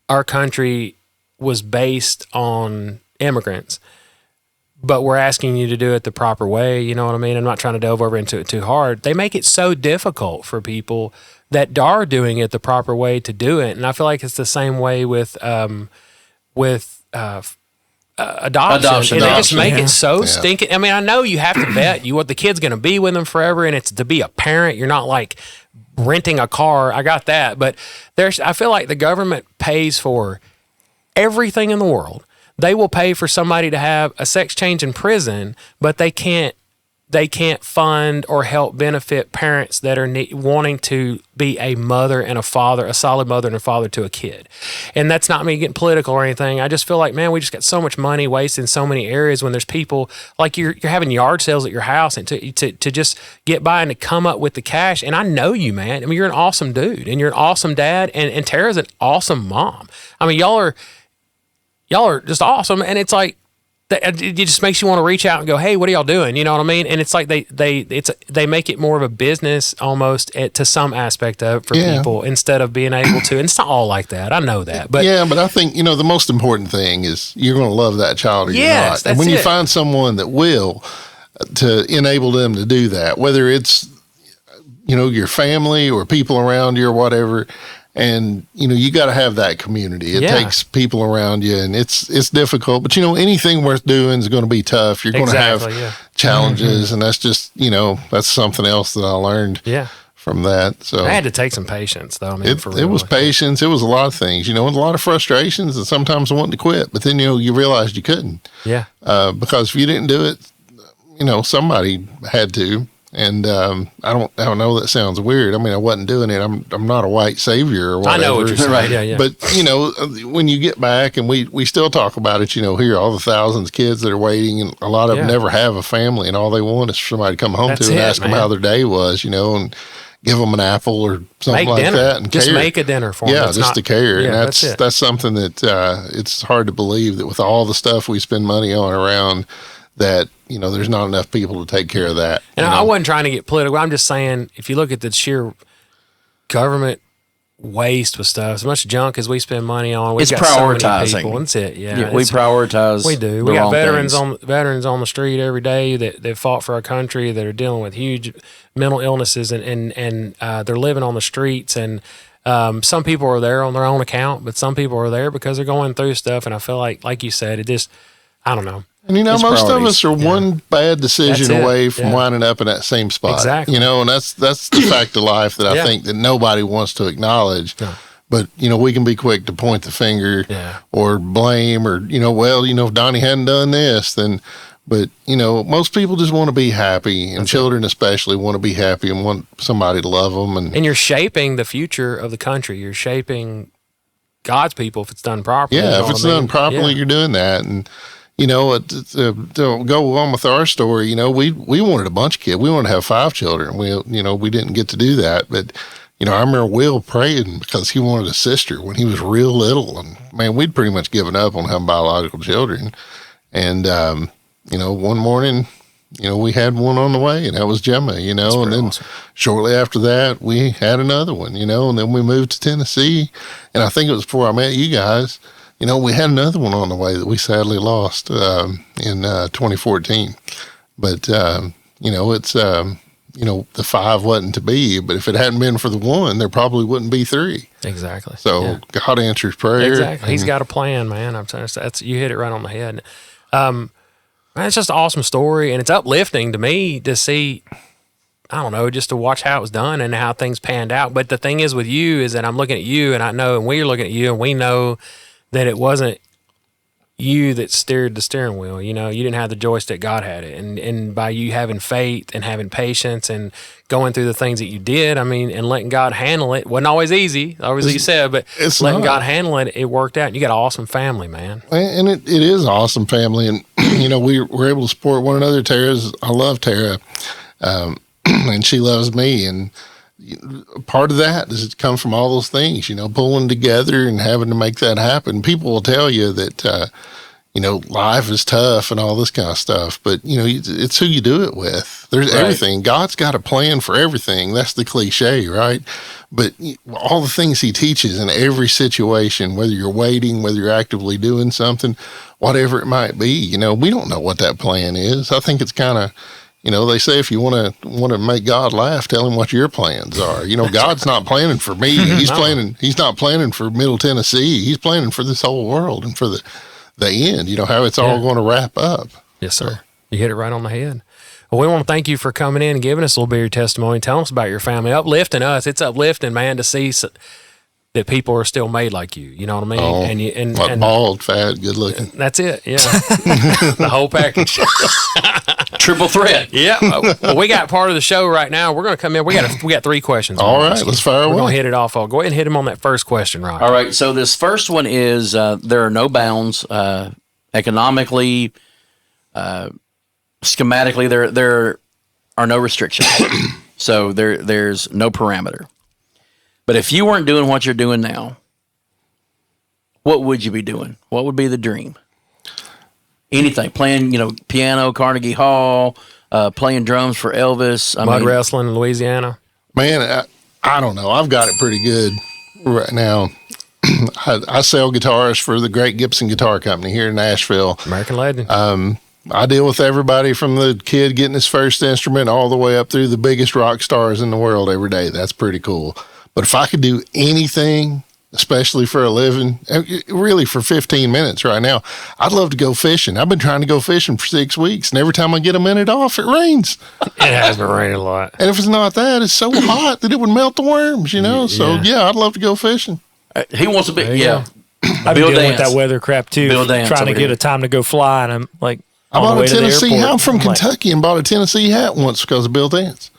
our country was based on immigrants, but we're asking you to do it the proper way. You know what I mean? I'm not trying to delve over into it too hard. They make it so difficult for people that are doing it the proper way to do it. And I feel like it's the same way with adoption. And they just make it so stinking. I mean, I know you have to vet you what the kid's going to be with them forever, and it's to be a parent. You're not like renting a car. I got that. But I feel like the government pays for everything in the world. They will pay for somebody to have a sex change in prison, but they can't fund or help benefit parents that are wanting to be a mother and a father, a solid mother and a father to a kid. And that's not me getting political or anything. I just feel like, man, we just got so much money wasted in so many areas when there's people like you're having yard sales at your house and to just get by and to come up with the cash. And I know you, man. I mean, you're an awesome dude and you're an awesome dad, and Tara's an awesome mom. I mean, y'all are just awesome. And it's like, it just makes you want to reach out and go, hey, what are y'all doing? You know what I mean? And it's like they make it more of a business almost to some aspect of it for people instead of being able to. And it's not all like that. I know that. But but I think, the most important thing is you're going to love that child or you're not. And when you find someone that will, to enable them to do that, whether it's, your family or people around you or whatever, and, you got to have that community. It takes people around you, and it's difficult. But, anything worth doing is going to be tough. You're going to have challenges, and that's just, that's something else that I learned from that. So I had to take some patience, though. I mean, for real. It was patience. It was a lot of things, and a lot of frustrations, and sometimes I wanted to quit. But then, you realized you couldn't. Yeah. Because if you didn't do it, somebody had to. And I don't know. That sounds weird. I mean, I wasn't doing it. I'm not a white savior or whatever. I know what you're saying. Right. Yeah. But when you get back, and we still talk about it. Here, all the thousands of kids that are waiting, and a lot of them never have a family, and all they want is for somebody to come home and ask them how their day was. And give them an apple or something like that, and just care. Make a dinner for them. Yeah, just to care. Yeah, and that's something that it's hard to believe that with all the stuff we spend money on around, that there's not enough people to take care of that. And I wasn't trying to get political. I'm just saying, if you look at the sheer government waste with stuff, as much junk as we spend money on, we've got prioritizing. So many people. That's it. Yeah, we prioritize. We do. We got veterans on the street every day that fought for our country, that are dealing with huge mental illnesses, and they're living on the streets. And some people are there on their own account, but some people are there because they're going through stuff. And I feel like you said, it just, I don't know. And most of us are one bad decision away from winding up in that same spot. Exactly. And that's the fact of life that I think that nobody wants to acknowledge. No. But we can be quick to point the finger or blame, or if Donnie hadn't done this, then. But most people just want to be happy, and children especially want to be happy and want somebody to love them. And you're shaping the future of the country. You're shaping God's people if it's done properly. Yeah, if it's done properly, you're doing that. And to go on with our story, we wanted a bunch of kids. We wanted to have 5 children. We didn't get to do that. But, I remember Will praying because he wanted a sister when he was real little. And, man, we'd pretty much given up on having biological children. And, one morning, we had one on the way, and that was Gemma, and then awesome. Shortly after that, we had another one, and then we moved to Tennessee. And I think it was before I met you guys. We had another one on the way that we sadly lost in 2014. But, it's, the 5 wasn't to be. But if it hadn't been for the one, there probably wouldn't be 3. Exactly. So God answers prayer. Exactly. He's got a plan, man. I'm telling you, you hit it right on the head. It's just an awesome story, and it's uplifting to me to see, I don't know, just to watch how it was done and how things panned out. But the thing is with you is that I'm looking at you, and I know, and we're looking at you, and we know that it wasn't you that steered the steering wheel. You didn't have the joystick, God had it. And by you having faith and having patience and going through the things that you did, I mean, and letting God handle it, wasn't always easy, you said, but letting God handle it, it worked out. You got an awesome family, man. And it is an awesome family. And, we were able to support one another. I love Tara, and she loves me. And part of that does come from all those things, pulling together and having to make that happen. People will tell you that, life is tough and all this kind of stuff, but it's who you do it with. There's everything. God's got a plan for everything. That's the cliche, right? But all the things he teaches in every situation, whether you're waiting, whether you're actively doing something, whatever it might be, we don't know what that plan is. I think it's kind of, they say if you want to make God laugh, tell him what your plans are. God's not planning for me. He's not planning for Middle Tennessee. He's planning for this whole world and for the end, how it's all going to wrap up. Yes, sir. You hit it right on the head. Well, we want to thank you for coming in and giving us a little bit of your testimony, telling us about your family, uplifting us. It's uplifting, man, to see that people are still made like you. You know what I mean? Oh, and bald, fat, good looking. That's it. Yeah. The whole package. Triple threat. Yeah. Well, we got part of the show right now. We're going to come in. We got 3 questions. All right. Let's fire away. We're going to hit it off. Go ahead and hit him on that first question, right? All right. So this first one is there are no bounds economically, schematically. There are no restrictions. So there's no parameter. But if you weren't doing what you're doing now, what would you be doing? What would be the dream? Anything. Playing, piano, Carnegie Hall, playing drums for Elvis. Mud wrestling in Louisiana. Man, I don't know. I've got it pretty good right now. I sell guitars for the Great Gibson Guitar Company here in Nashville. American legend. I deal with everybody from the kid getting his first instrument all the way up through the biggest rock stars in the world every day. That's pretty cool. But if I could do anything especially for a living, and really for 15 minutes right now. I'd love to go fishing. I've been trying to go fishing for 6 weeks, and every time I get a minute off, it rains. It has been raining a lot. And if it's not that, it's so hot that it would melt the worms, you know? So, yeah, I'd love to go fishing. He wants to be, I've been dealing with that weather crap too. Trying to get a time to go fly, and I'm like, I bought a Tennessee hat. I'm from Kentucky and bought a Tennessee hat once because of Bill Dance.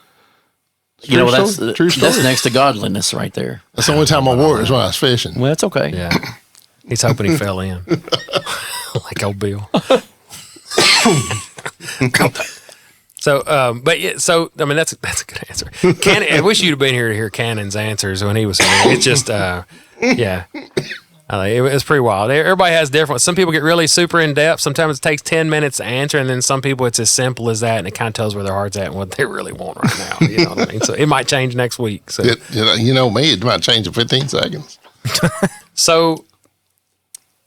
You know, that's next to godliness right there. That's the only time I wore it was when I was fishing. Well, that's okay. Yeah. He's hoping he fell in. Like old Bill. So, I mean, that's a good answer. I wish you'd have been here to hear Cannon's answers when he was here. It's just, yeah. It was pretty wild. Everybody has different. Some people get really super in depth. Sometimes it takes 10 minutes to answer, and then some people it's as simple as that, and it kind of tells where their heart's at and what they really want right now. You know what I mean? So it might change next week. So you know me, it might change in 15 seconds. So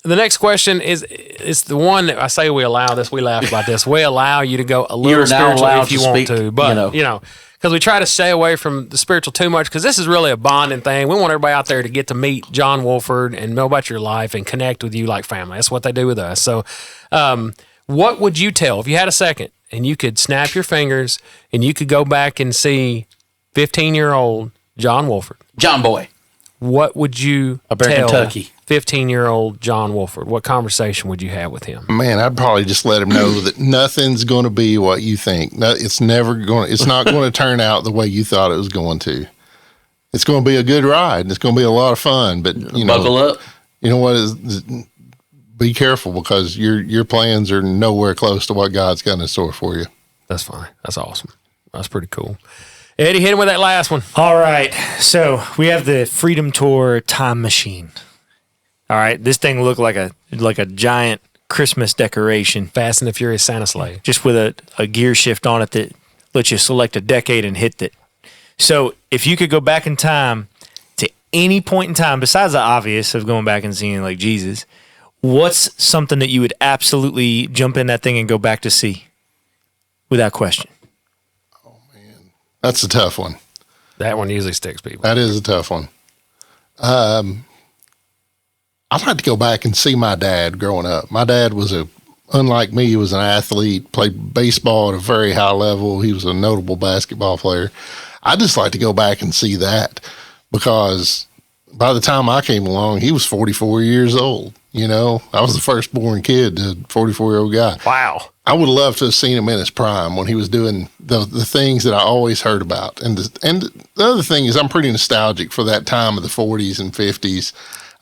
the next question is the one that I say we allow this. We laugh about this. We allow you to go a little spiritual if you want to, but you know. Because we try to stay away from the spiritual too much, because this is really a bonding thing. We want everybody out there to get to meet John Wolford and know about your life and connect with you like family. That's what they do with us. So what would you tell, if you had a second and you could snap your fingers and you could go back and see 15-year-old John Wolford? John Boy. What would you tell Kentucky 15-year-old John Wolford? What conversation would you have with him? Man, I'd probably just let him know that nothing's going to be what you think. It's not going to turn out the way you thought it was going to. It's going to be a good ride. And it's going to be a lot of fun, but buckle up. You know what be careful, because your plans are nowhere close to what God's got in store for you. That's fine. That's awesome. That's pretty cool. Eddie, hit him with that last one. All right. So we have the Freedom Tour time machine. All right. This thing looked like a giant Christmas decoration. Fast and the Furious Santa sleigh. Just with a gear shift on it that lets you select a decade and hit it. So if you could go back in time to any point in time, besides the obvious of going back and seeing like Jesus, what's something that you would absolutely jump in that thing and go back to see without question? That's a tough one. That one usually sticks people. That is a tough one. I'd like to go back and see my dad growing up. My dad unlike me, he was an athlete, played baseball at a very high level. He was a notable basketball player. I'd just like to go back and see that, because by the time I came along, he was 44 years old. You know, I was the firstborn kid to a 44-year-old guy. Wow. I would love to have seen him in his prime when he was doing the things that I always heard about. And the other thing is, I'm pretty nostalgic for that time of the 40s and 50s.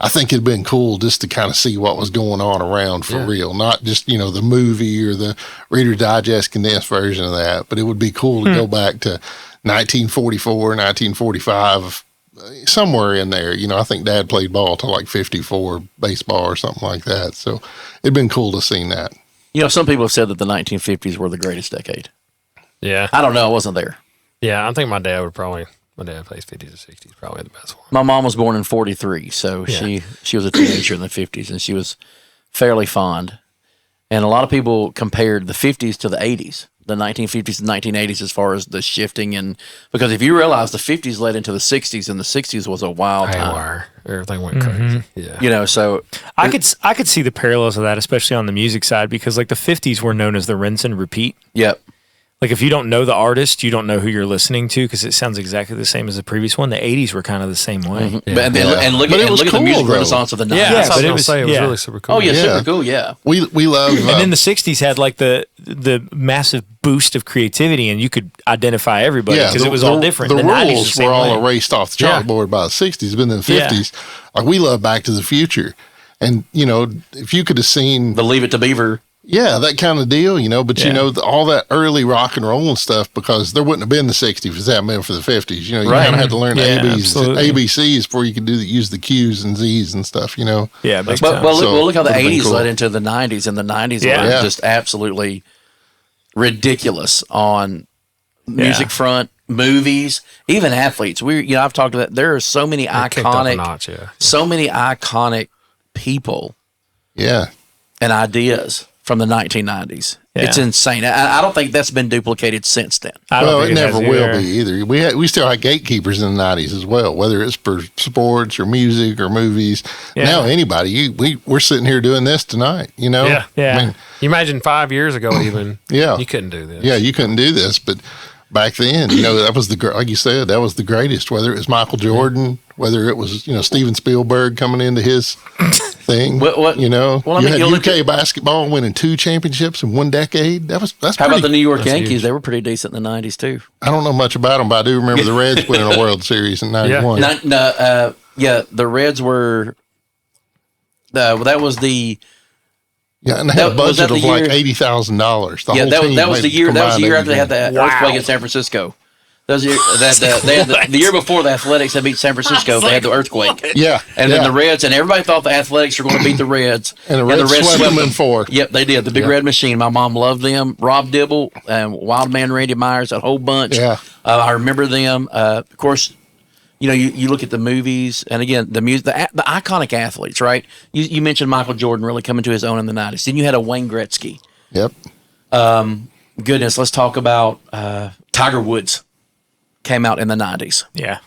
I think it'd been cool just to kind of see what was going on around for real, not just, the movie or the Reader's Digest condensed version of that. But it would be cool to go back to 1944, 1945, somewhere in there. I think Dad played ball till like 54, baseball or something like that. So it'd been cool to see that. Some people have said that the 1950s were the greatest decade. Yeah. I don't know. I wasn't there. Yeah, I think my dad plays 50s or 60s, probably the best one. My mom was born in 43, so she was a teenager in the 50s, and she was fairly fond. And a lot of people compared the 50s to the 80s, the 1950s and 1980s, as far as the shifting. And because if you realize the 50s led into the 60s, and the 60s was a wild time. Everything went crazy. Yeah. So I could see the parallels of that, especially on the music side, because like the 50s were known as the rinse and repeat. Yep. Like if you don't know the artist, you don't know who you're listening to, because it sounds exactly the same as the previous one. The 80s were kind of the same way. Mm-hmm. Yeah. And look at the music renaissance of the 90s. Yeah, that's what I was saying. It was really super cool. Oh, yeah, super cool, yeah. We love... and then the 60s had like the massive boost of creativity, and you could identify everybody because it was all different. The rules rules were all erased off the chalkboard by the 60s, but in the 50s, like we love Back to the Future. And, if you could have seen... The Leave It to Beaver... Yeah, that kind of deal, but all that early rock and roll and stuff, because there wouldn't have been the 60s if that meant for the 50s. You kind of had to learn ABCs before you could use the Q's and Z's and stuff, Yeah, well, look how the 80s led into the 90s, and the 90s were just absolutely ridiculous on music front, movies, even athletes. I've talked about that. There are so many iconic people. Yeah. And ideas from the 1990s. Yeah. It's insane. I don't think that's been duplicated since then. Well, it never will be either. We still had gatekeepers in the 90s as well, whether it's for sports or music or movies. Yeah. Now anybody, we're sitting here doing this tonight, you know? Yeah. I mean, You imagine 5 years ago even. Yeah. You couldn't do this. yeah, you couldn't do this, but back then, that was like you said, that was the greatest, whether it was Michael Jordan, whether it was, Steven Spielberg coming into his thing, Well, I you mean, had you UK basketball winning 2 championships in 1 decade. That's How about the New York Yankees? huge. They were pretty decent in the 90s too. I don't know much about them, but I do remember the Reds winning a World Series in 91. The Reds were. That was the. Yeah, and they had a was that budget the of like year- $80,000. The Yeah, whole that team was the made year. That was the year combined after they had everything. the earthquake in San Francisco. That was the year they had the year before the Athletics had beat San Francisco. They had the earthquake. Yeah, And then the Reds, and everybody thought the Athletics were going to beat the Reds. And the Reds swept them in 4. Yep, they did. The Big Red Machine. My mom loved them. Rob Dibble and Wildman Randy Myers, a whole bunch. Yeah. I remember them. Of course, you look at the movies, and again, the music, the iconic athletes, right? You mentioned Michael Jordan really coming to his own in the 90s. Then you had a Wayne Gretzky. Yep. Goodness, let's talk about Tiger Woods. Came out in the 90s. Yeah.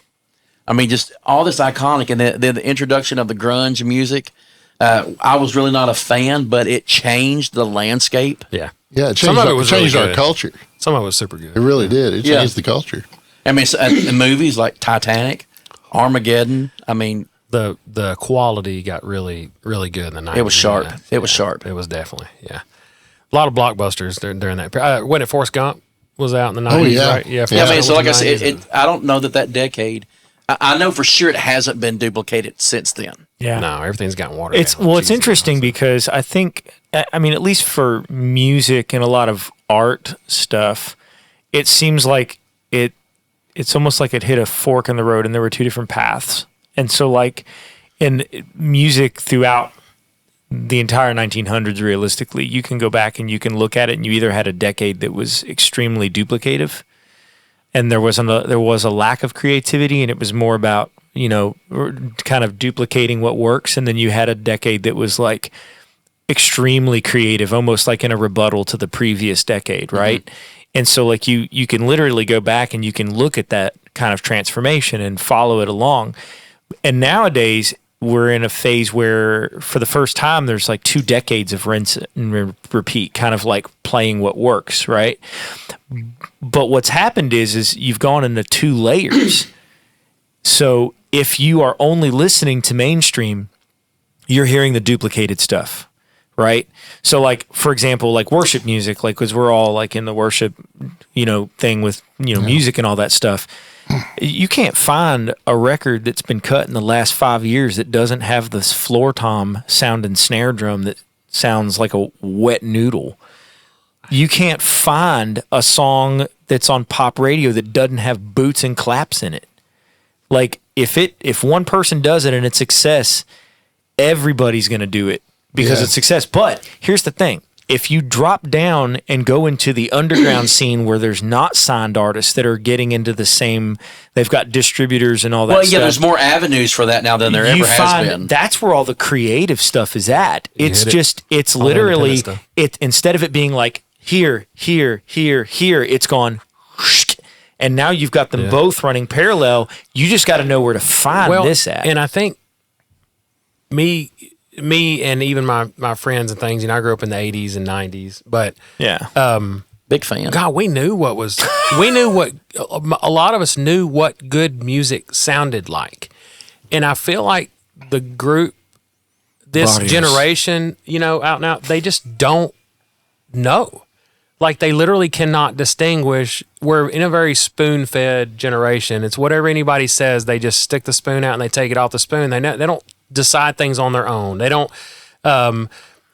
I mean, just all this iconic, and then the introduction of the grunge music. I was really not a fan, but it changed the landscape. Yeah. Yeah, it Some changed, of it was really changed our good. culture. Some of it was super It good. really did. It Yeah. changed the culture. I mean, movies like Titanic, Armageddon. I mean, The quality got really, really good in the 90s. It was sharp. Yeah. It was sharp. It was definitely, yeah. A lot of blockbusters during that period. When Forrest Gump was out in the 90s, yeah. right? Yeah, I mean, Forrest so Gump like I was in the said, 90s. I don't know that decade. I know for sure it hasn't been duplicated since then. Yeah. No, everything's gotten watered It's down. well, it's Jesus. interesting because I think, I mean, at least for music and a lot of art stuff, it seems like it's almost like it hit a fork in the road, and there were 2 different paths. And so, like in music throughout the entire 1900s, realistically, you can go back and you can look at it, and you either had a decade that was extremely duplicative, and there was a lack of creativity, and it was more about kind of duplicating what works, and then you had a decade that was like extremely creative, almost like in a rebuttal to the previous decade, right? Mm-hmm. And so like you can literally go back and you can look at that kind of transformation and follow it along. And nowadays we're in a phase where for the first time there's like 2 decades of rinse and repeat, kind of like playing what works, right? But what's happened is you've gone into 2 layers. So if you are only listening to mainstream, you're hearing the duplicated stuff, right? So like, for example, like worship music, like, cause we're all like in the worship, thing with, music and all that stuff. You can't find a record that's been cut in the last 5 years that doesn't have this floor tom sound and snare drum that sounds like a wet noodle. You can't find a song that's on pop radio that doesn't have boots and claps in it. Like if one person does it and it's success, everybody's going to do it because it's success. But here's the thing. If you drop down and go into the underground scene where there's not signed artists that are getting into the same, they've got distributors and all that stuff. Well, yeah, there's more avenues for that now than there ever has been. That's where all the creative stuff is at. It's literally, instead of it being like here, it's gone, and now you've got them both running parallel. You just got to know where to find this at. And I think me and even my friends and things, I grew up in the 80s and 90s, but big fan. God, we knew what a lot of us knew what good music sounded like. And I feel like the group, this generation, out and out, they just don't know. Like they literally cannot distinguish. We're in a very spoon-fed generation. It's whatever anybody says, they just stick the spoon out and they take it off the spoon. They don't decide things on their own. They don't.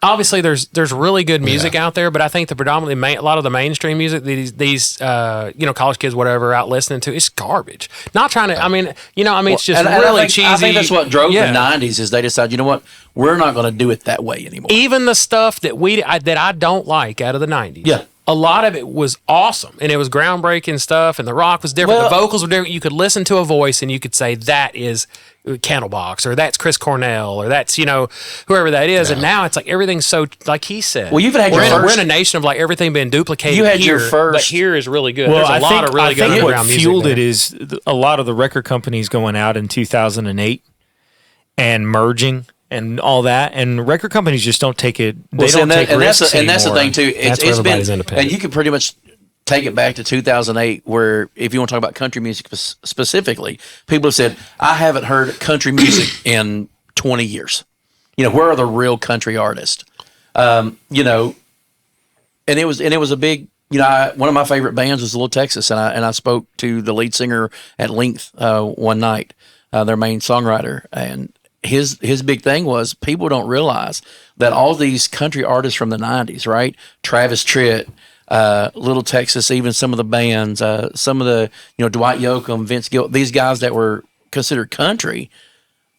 Obviously, there's really good music out there, but I think a lot of the mainstream music these college kids whatever out listening to, it's garbage. Not trying to. It's just really cheesy. I think that's what drove the '90s is they decided, you know what, we're not going to do it that way anymore. Even the stuff that I don't like out of the '90s. Yeah. a lot of it was awesome, and it was groundbreaking stuff, and the rock was different. The vocals were different. You could listen to a voice, and you could say, that is Candlebox, or that's Chris Cornell, or that's, whoever that is. And now it's like everything's so, like he said. Well, you've had we're in a nation of like everything being duplicated. You had here, your first. but here is really good. Well, There's a lot of really good underground music. What fueled there. it is a lot of the record companies going out in 2008 and merging and all that, and record companies just don't take it. They don't take risks and that's the anymore. thing too. It's been, and you can pretty much take it back to 2008, where if you want to talk about country music specifically, people have said, I haven't heard country music in 20 years. Where are the real country artists? And it was a big. One of my favorite bands was Little Texas, and I spoke to the lead singer at length one night, their main songwriter, and his big thing was people don't realize that all these country artists from the 90s, right? Travis Tritt, Little Texas, even some of the bands, some of the, Dwight Yoakam, Vince Gill, these guys that were considered country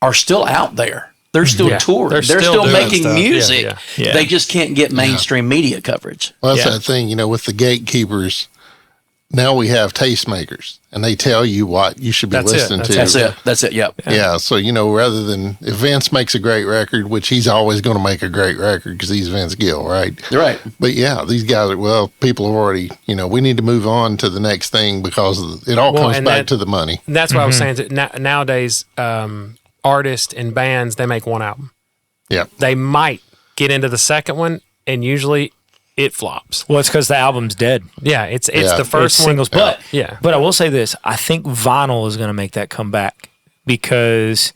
are still out there. They're still touring. They're still making music. Yeah. They just can't get mainstream media coverage. Well, that's that thing, with the gatekeepers. Now we have tastemakers, and they tell you what you should be listening to. That's it. Yep. Yeah. So, rather than if Vince makes a great record, which he's always going to make a great record because he's Vince Gill, right? Right. But yeah, these guys are, people have already, we need to move on to the next thing because it all comes back to the money. That's what I was saying. Nowadays, artists and bands, they make one album. Yeah. They might get into the second one, and usually it flops. Well, it's because the album's dead. Yeah, it's the first one. Singles, but I will say this: I think vinyl is going to make that come back because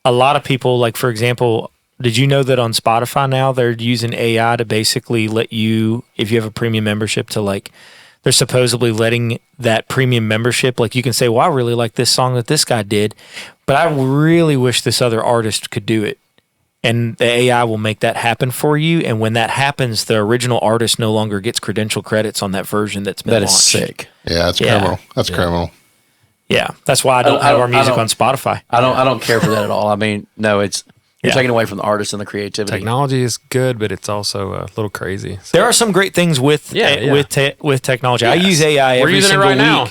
a lot of people, like for example, did you know that on Spotify now they're using AI to basically let you, if you have a premium membership, they're supposedly letting that premium membership, like you can say, well, I really like this song that this guy did, but I really wish this other artist could do it. And the AI will make that happen for you. And when that happens, the original artist no longer gets credential credits on that version that's been launched. That is sick. Yeah, that's criminal. That's criminal. Yeah, that's why I don't have our music on Spotify. I don't care for that at all. I mean, no, you're taking away from the artist and the creativity. Technology is good, but it's also a little crazy. So. There are some great things with technology. Yes. I use AI every single week. Now.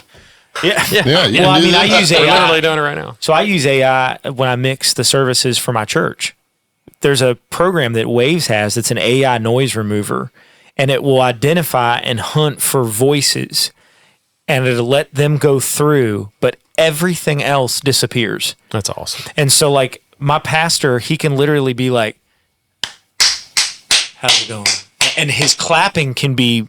Yeah. Well, I use AI. We're literally doing it right now. So I use AI when I mix the services for my church. There's a program that Waves has that's an AI noise remover, and it will identify and hunt for voices, and it'll let them go through, but everything else disappears. That's awesome. And so, like, my pastor, he can literally be like, how's it going? And his clapping can be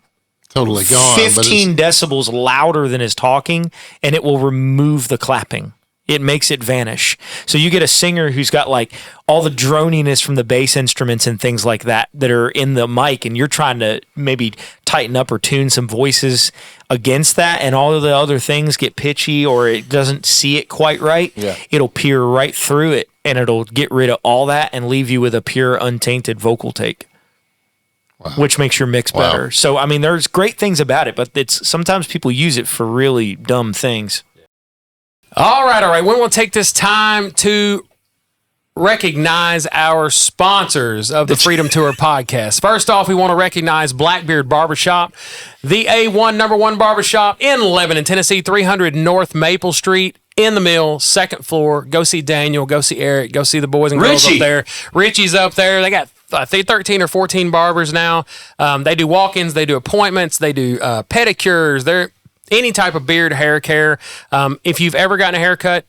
totally gone. 15 decibels louder than his talking, and it will remove the clapping. It makes it vanish. So you get a singer who's got like all the droniness from the bass instruments and things like that are in the mic, and you're trying to maybe tighten up or tune some voices against that, and all of the other things get pitchy or it doesn't see it quite right. Yeah. It'll peer right through it, and it'll get rid of all that and leave you with a pure, untainted vocal take. Wow. Which makes your mix better. So, I mean, there's great things about it, but sometimes people use it for really dumb things. All right. We want to take this time to recognize our sponsors of the Freedom Tour podcast. First off, we want to recognize Blackbeard Barbershop, the A1 #1 barbershop in Lebanon, Tennessee, 300 North Maple Street. In the mill, second floor. Go see Daniel. Go see Eric. Go see the boys and girls up there. Richie's up there. They got 13 or 14 barbers now. They do walk-ins. They do appointments. They do pedicures. They're any type of beard, hair care. If you've ever gotten a haircut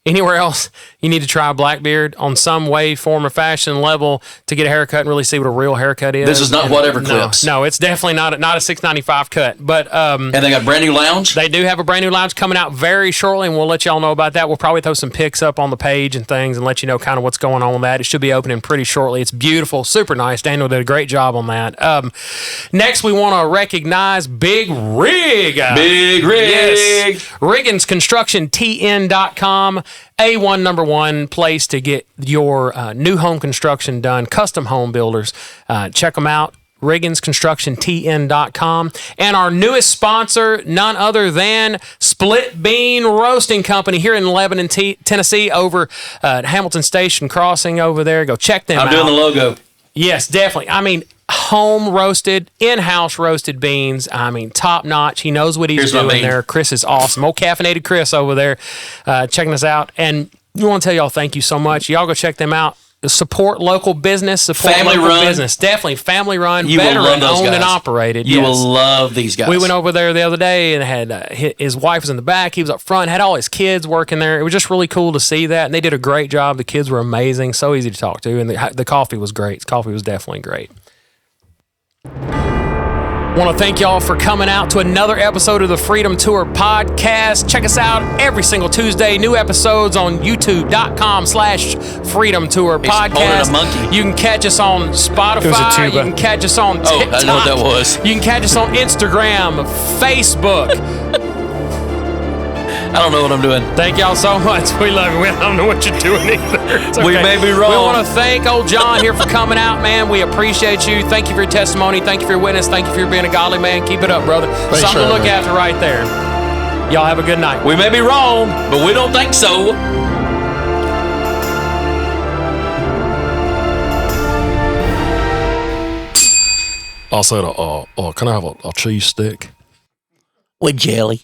anywhere else, you need to try Blackbeard on some way, form, or fashion level to get a haircut and really see what a real haircut is. This is not whatever clips. No, it's definitely not a $6.95 cut. But and they got a brand new lounge? They do have a brand new lounge coming out very shortly, and we'll let y'all know about that. We'll probably throw some pics up on the page and things and let you know kind of what's going on with that. It should be opening pretty shortly. It's beautiful, super nice. Daniel did a great job on that. Next, we want to recognize Big Rig. Big Rig. Yes. RigginsConstructionTN.com. A1 #1 place to get your new home construction done. Custom home builders. Check them out. RigginsConstructionTN.com. And our newest sponsor, none other than Split Bean Roasting Company here in Lebanon, Tennessee, over at Hamilton Station Crossing over there. Go check them out. I'm doing the logo. Yes, definitely. I mean, home roasted, in-house roasted beans. I mean, top notch. He knows what he's doing there. Chris is awesome. Old Caffeinated Chris over there checking us out. And we want to tell y'all thank you so much. Y'all go check them out. Support local business, support family local run. Business. Definitely family run, veteran owned and operated. You will love these guys. We went over there the other day and had his wife was in the back. He was up front, had all his kids working there. It was just really cool to see that. And they did a great job. The kids were amazing, so easy to talk to. And the coffee was great. The coffee was definitely great. Want to thank y'all for coming out to another episode of the Freedom Tour podcast. Check us out every single Tuesday. New episodes on youtube.com/Freedom Tour podcast. You can catch us on Spotify. You can catch us on TikTok. I know what that was. You can catch us on Instagram, Facebook. I don't know what I'm doing. Thank y'all so much. We love you. I don't know what you're doing either. Okay. We may be wrong. We want to thank old John here for coming out, man. We appreciate you. Thank you for your testimony. Thank you for your witness. Thank you for being a godly man. Keep it up, brother. Thanks, something to look after right there. Y'all have a good night. We may be wrong, but we don't think so. I said, can I have a cheese stick? With jelly.